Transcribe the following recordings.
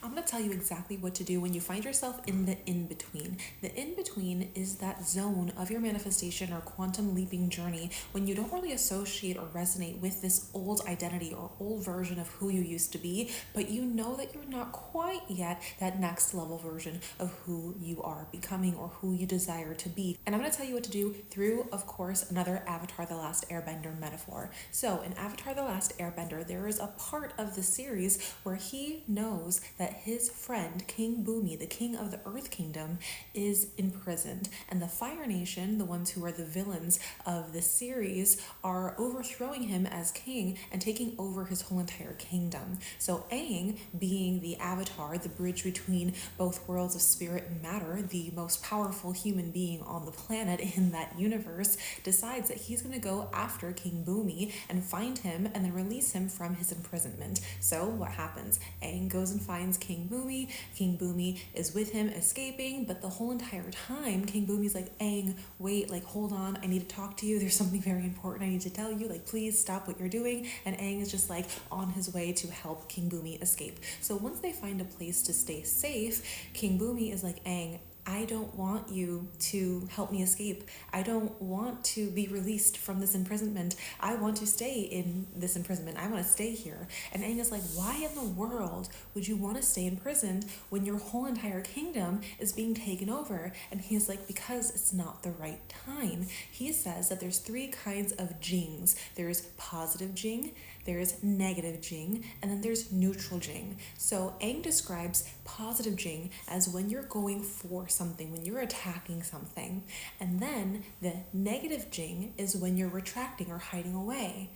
I'm going to tell you exactly what to do when you find yourself in the in-between. The in-between is that zone of your manifestation or quantum leaping journey when you don't really associate or resonate with this old identity or old version of who you used to be, but you know that you're not quite yet that next level version of who you are becoming or who you desire to be. And I'm going to tell you what to do through, of course, another Avatar The Last Airbender metaphor. So in Avatar The Last Airbender, there is a part of the series where he knows that his friend, King Bumi, the king of the Earth Kingdom, is imprisoned. And the Fire Nation, the ones who are the villains of the series, are overthrowing him as king and taking over his whole entire kingdom. So Aang, being the Avatar, the bridge between both worlds of spirit and matter, the most powerful human being on the planet in that universe, decides that he's going to go after King Bumi and find him and then release him from his imprisonment. So what happens? Aang goes and finds King Bumi. King Bumi is with him escaping, but the whole entire time King Bumi's like, Aang, wait, like hold on, I need to talk to you. There's something very important I need to tell you. Like, please stop what you're doing. And Aang is just like on his way to help King Bumi escape. So once they find a place to stay safe, King Bumi is like, Aang, I don't want you to help me escape. I don't want to be released from this imprisonment. I want to stay in this imprisonment. I want to stay here. And Aang is like, why in the world would you want to stay imprisoned when your whole entire kingdom is being taken over? And he's like, because it's not the right time. He says that there's three kinds of Jings. There's positive Jing, there's negative Jing, and then there's neutral Jing. So Aang describes positive Jing as when you're going for something, when you're attacking something. And then the negative Jing is when you're retracting or hiding away.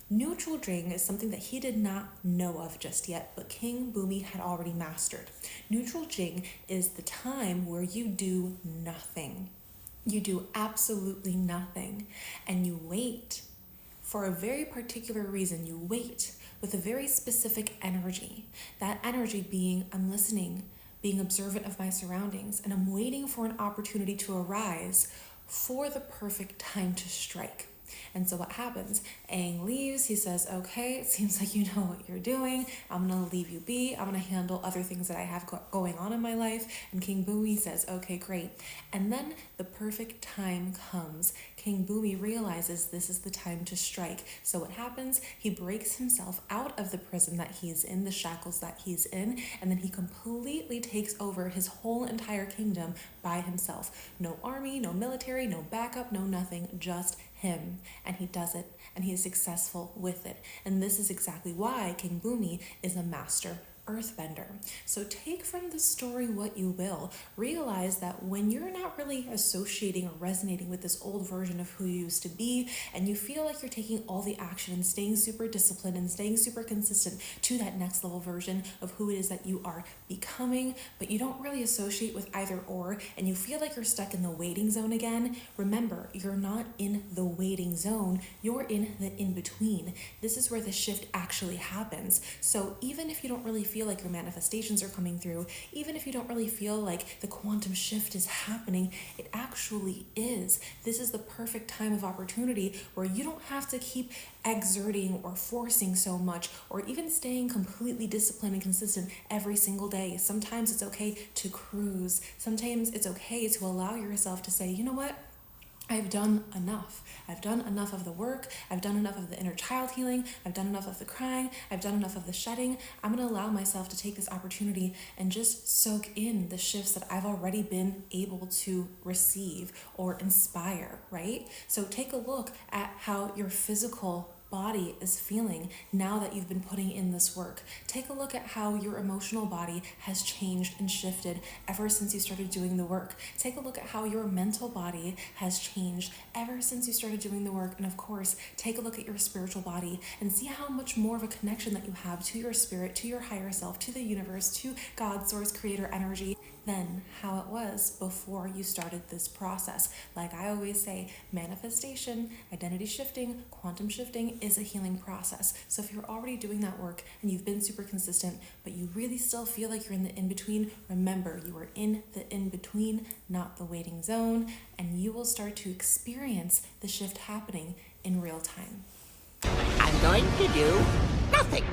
Neutral Jing is something that he did not know of just yet, but King Bumi had already mastered. Neutral Jing is the time where you do nothing. You do absolutely nothing, and you wait. For a very particular reason, you wait with a very specific energy. That energy being, I'm listening, being observant of my surroundings, and I'm waiting for an opportunity to arise for the perfect time to strike. And so what happens? Aang leaves. He says, okay, it seems like you know what you're doing. I'm going to leave you be. I'm going to handle other things that I have going on in my life. And King Bumi says, okay, great. And then the perfect time comes. King Bumi realizes this is the time to strike. So what happens? He breaks himself out of the prison that he's in, the shackles that he's in, and then he completely takes over his whole entire kingdom by himself. No army, no military, no backup, no nothing, just him. And he does it, and he is successful with it. And this is exactly why King Bumi is a master earthbender. So take from the story what you will. Realize that when you're not really associating or resonating with this old version of who you used to be, and you feel like you're taking all the action and staying super disciplined and staying super consistent to that next level version of who it is that you are becoming, but you don't really associate with either or, and you feel like you're stuck in the waiting zone again, remember, you're not in the waiting zone, you're in the in-between. This is where the shift actually happens. So even if you don't really feel like your manifestations are coming through, even if you don't really feel like the quantum shift is happening, it actually is. This is the perfect time of opportunity where you don't have to keep exerting or forcing so much or even staying completely disciplined and consistent every single day. Sometimes it's okay to cruise. Sometimes it's okay to allow yourself to say, you know what? I've done enough. I've done enough of the work. I've done enough of the inner child healing. I've done enough of the crying. I've done enough of the shedding. I'm going to allow myself to take this opportunity and just soak in the shifts that I've already been able to receive or inspire, right? So take a look at how your physical body is feeling now that you've been putting in this work. Take a look at how your emotional body has changed and shifted ever since you started doing the work. Take a look at how your mental body has changed ever since you started doing the work. And of course, take a look at your spiritual body and see how much more of a connection that you have to your spirit, to your higher self, to the universe, to God, source, creator, energy, than how it was before you started this process. Like I always say, manifestation, identity shifting, quantum shifting is a healing process. So if you're already doing that work and you've been super consistent, but you really still feel like you're in the in-between, remember you are in the in-between, not the waiting zone, and you will start to experience the shift happening in real time. I'm going to do nothing.